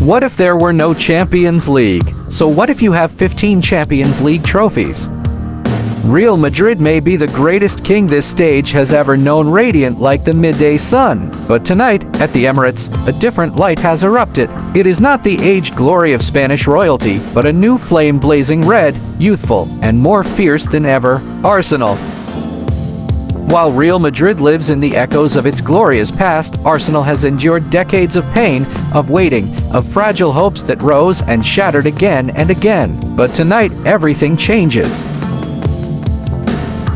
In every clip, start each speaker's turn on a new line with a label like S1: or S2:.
S1: What if there were no Champions League? So what if you have 15 Champions League trophies? Real Madrid may be the greatest king this stage has ever known, radiant like the midday sun. But tonight, at the Emirates, a different light has erupted. It is not the aged glory of Spanish royalty, but a new flame blazing red, youthful, and more fierce than ever: Arsenal. While Real Madrid lives in the echoes of its glorious past, Arsenal has endured decades of pain, of waiting, of fragile hopes that rose and shattered again and again. But tonight, everything changes.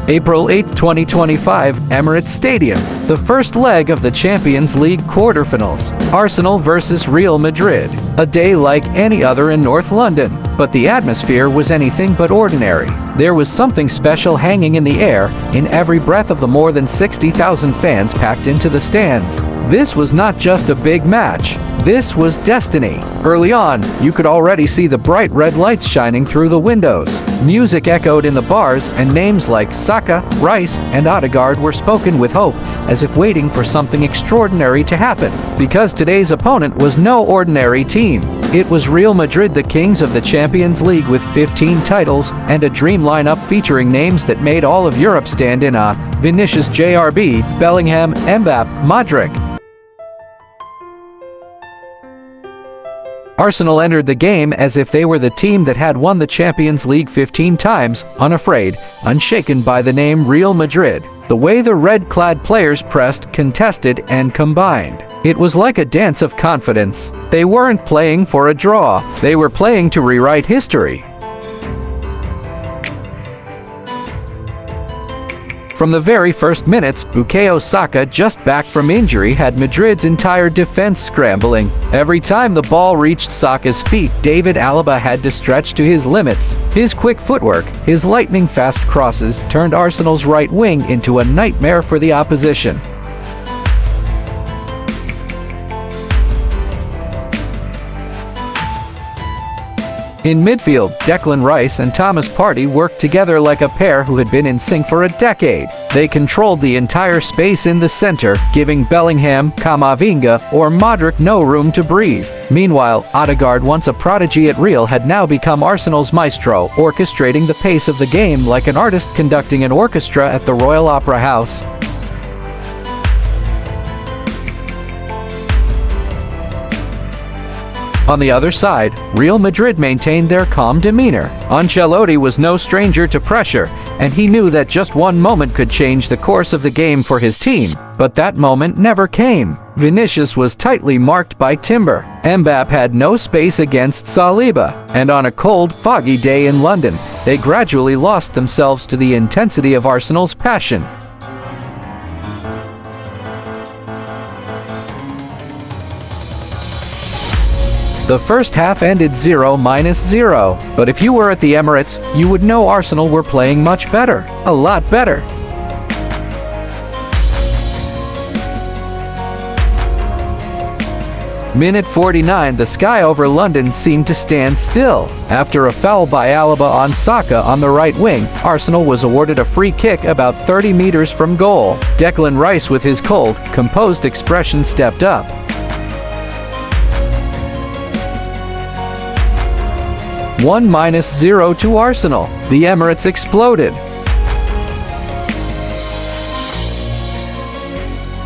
S1: April 8, 2025, Emirates Stadium. The first leg of the Champions League quarterfinals. Arsenal versus Real Madrid. A day like any other in North London. But the atmosphere was anything but ordinary. There was something special hanging in the air, in every breath of the more than 60,000 fans packed into the stands. This was not just a big match. This was destiny. Early on, you could already see the bright red lights shining through the windows. Music echoed in the bars, and names like Saka, Rice, and Odegaard were spoken with hope, as if waiting for something extraordinary to happen. Because today's opponent was no ordinary team. It was Real Madrid, the kings of the Champions League, with 15 titles and a dream lineup featuring names that made all of Europe stand in awe: Vinicius, JRB, Bellingham, Mbappé, Modric. Arsenal entered the game as if they were the team that had won the Champions League 15 times, unafraid, unshaken by the name Real Madrid. The way the red-clad players pressed, contested, and combined. It was like a dance of confidence. They weren't playing for a draw. They were playing to rewrite history. From the very first minutes, Bukayo Saka, just back from injury, had Madrid's entire defense scrambling. Every time the ball reached Saka's feet, David Alaba had to stretch to his limits. His quick footwork, his lightning-fast crosses, turned Arsenal's right wing into a nightmare for the opposition. In midfield, Declan Rice and Thomas Partey worked together like a pair who had been in sync for a decade. They controlled the entire space in the center, giving Bellingham, Camavinga, or Modric no room to breathe. Meanwhile, Odegaard, once a prodigy at Real, had now become Arsenal's maestro, orchestrating the pace of the game like an artist conducting an orchestra at the Royal Opera House. On the other side, Real Madrid maintained their calm demeanor. Ancelotti was no stranger to pressure, and he knew that just one moment could change the course of the game for his team. But that moment never came. Vinicius was tightly marked by Timber. Mbappé had no space against Saliba. And on a cold, foggy day in London, they gradually lost themselves to the intensity of Arsenal's passion. The first half ended 0-0, but if you were at the Emirates, you would know Arsenal were playing much better, a lot better. Minute 49, the sky over London seemed to stand still. After a foul by Alaba on Saka on the right wing, Arsenal was awarded a free kick about 30 meters from goal. Declan Rice, with his cold, composed expression, stepped up. 1-0 to Arsenal. The Emirates exploded.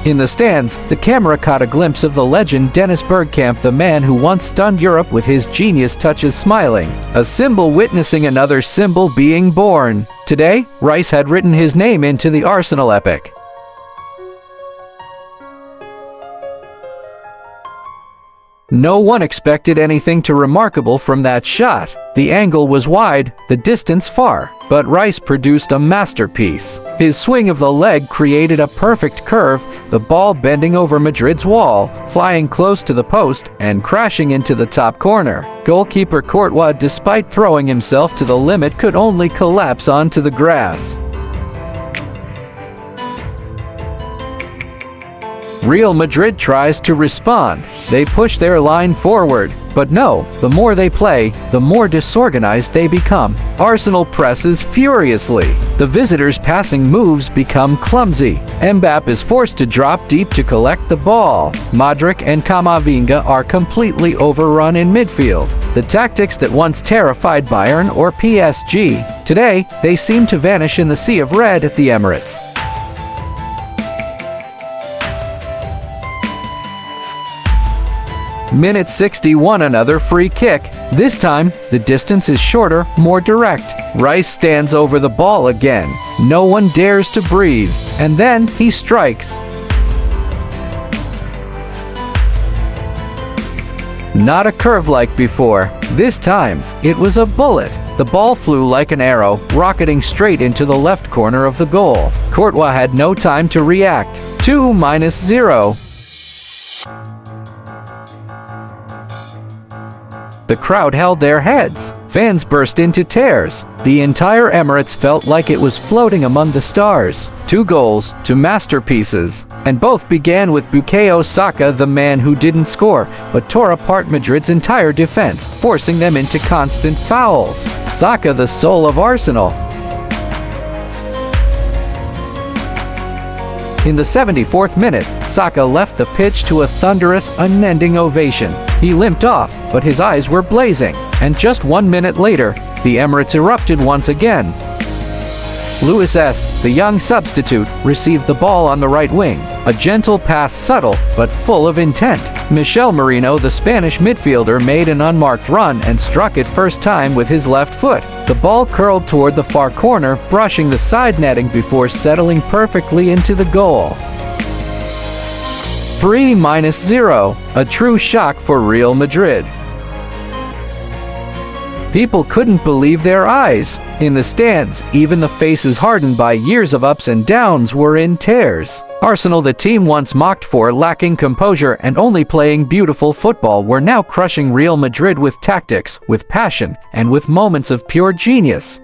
S1: In the stands, the camera caught a glimpse of the legend Dennis Bergkamp, the man who once stunned Europe with his genius touches, smiling. A symbol witnessing another symbol being born. Today, Rice had written his name into the Arsenal epic. No one expected anything too remarkable from that shot. The angle was wide, the distance far, but Rice produced a masterpiece. His swing of the leg created a perfect curve, the ball bending over Madrid's wall, flying close to the post, and crashing into the top corner. Goalkeeper Courtois, despite throwing himself to the limit, could only collapse onto the grass. Real Madrid tries to respond. They push their line forward. But no, the more they play, the more disorganized they become. Arsenal presses furiously. The visitors' passing moves become clumsy. Mbappé is forced to drop deep to collect the ball. Modric and Camavinga are completely overrun in midfield. The tactics that once terrified Bayern or PSG, today they seem to vanish in the sea of red at the Emirates. Minute 61, another free kick. This time, the distance is shorter, more direct. Rice stands over the ball again. No one dares to breathe. And then he strikes. Not a curve like before. This time, it was a bullet. The ball flew like an arrow, rocketing straight into the left corner of the goal. Courtois had no time to react. 2-0. The crowd held their heads. Fans burst into tears. The entire Emirates felt like it was floating among the stars. 2 goals, 2 masterpieces. And both began with Bukayo Saka, the man who didn't score, but tore apart Madrid's entire defense, forcing them into constant fouls. Saka, the soul of Arsenal. In the 74th minute, Saka left the pitch to a thunderous, unending ovation. He limped off, but his eyes were blazing. And just 1 minute later, the Emirates erupted once again. Luis S., the young substitute, received the ball on the right wing. A gentle pass, subtle, but full of intent. Michel Merino, the Spanish midfielder, made an unmarked run and struck it first time with his left foot. The ball curled toward the far corner, brushing the side netting before settling perfectly into the goal. 3-0, a true shock for Real Madrid. People couldn't believe their eyes. In the stands, even the faces hardened by years of ups and downs were in tears. Arsenal, the team once mocked for lacking composure and only playing beautiful football, were now crushing Real Madrid with tactics, with passion, and with moments of pure genius.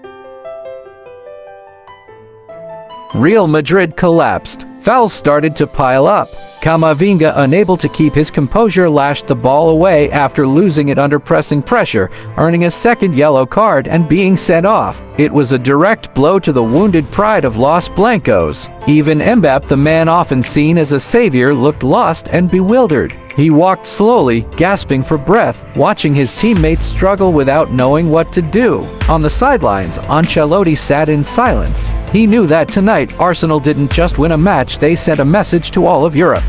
S1: Real Madrid collapsed. Fouls started to pile up. Camavinga, unable to keep his composure, lashed the ball away after losing it under pressing pressure, earning a second yellow card and being sent off. It was a direct blow to the wounded pride of Los Blancos. Even Mbappé, the man often seen as a savior, looked lost and bewildered. He walked slowly, gasping for breath, watching his teammates struggle without knowing what to do. On the sidelines, Ancelotti sat in silence. He knew that tonight, Arsenal didn't just win a match, they sent a message to all of Europe.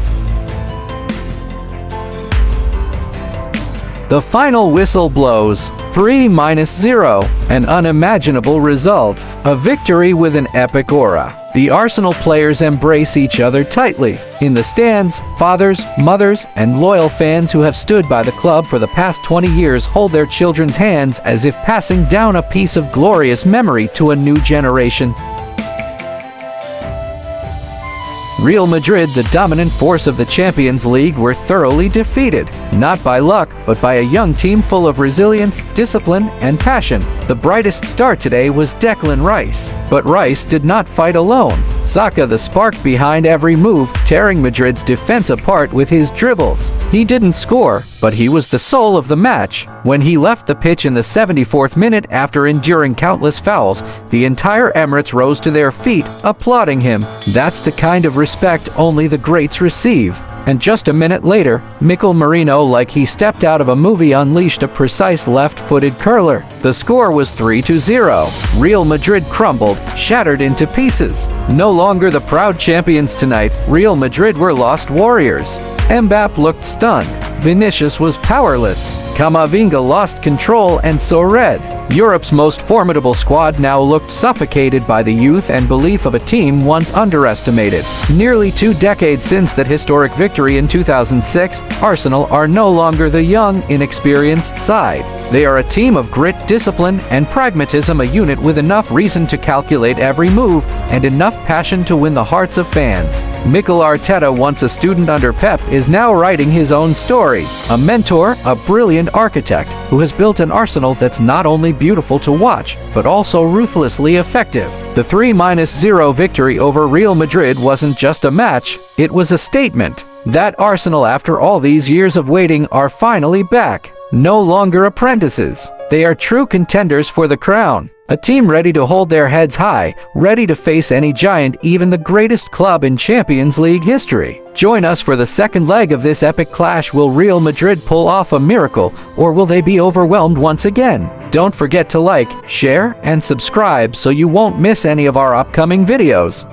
S1: The final whistle blows. 3-0, an unimaginable result. A victory with an epic aura. The Arsenal players embrace each other tightly. In the stands, fathers, mothers, and loyal fans who have stood by the club for the past 20 years hold their children's hands as if passing down a piece of glorious memory to a new generation. Real Madrid, the dominant force of the Champions League, were thoroughly defeated, not by luck, but by a young team full of resilience, discipline, and passion. The brightest star today was Declan Rice, but Rice did not fight alone. Saka, the spark behind every move, tearing Madrid's defense apart with his dribbles. He didn't score, but he was the soul of the match. When he left the pitch in the 74th minute after enduring countless fouls, the entire Emirates rose to their feet, applauding him. That's the kind of respect only the greats receive. And just a minute later, Mikel Merino, like he stepped out of a movie, unleashed a precise left-footed curler. The score was 3-0. Real Madrid crumbled, shattered into pieces. No longer the proud champions tonight, Real Madrid were lost warriors. Mbappé looked stunned. Vinicius was powerless. Camavinga lost control and saw red. Europe's most formidable squad now looked suffocated by the youth and belief of a team once underestimated. Nearly 2 decades since that historic victory in 2006, Arsenal are no longer the young, inexperienced side. They are a team of grit, discipline, and pragmatism, a unit with enough reason to calculate every move and enough passion to win the hearts of fans. Mikel Arteta, once a student under Pep, is now writing his own story. A mentor, a brilliant architect, who has built an Arsenal that's not only beautiful to watch, but also ruthlessly effective. The 3-0 victory over Real Madrid wasn't just a match, it was a statement. that Arsenal, after all these years of waiting, are finally back. No longer apprentices. They are true contenders for the crown. A team ready to hold their heads high, ready to face any giant, even the greatest club in Champions League history. Join us for the second leg of this epic clash. Will Real Madrid pull off a miracle, or will they be overwhelmed once again? Don't forget to like, share, and subscribe so you won't miss any of our upcoming videos.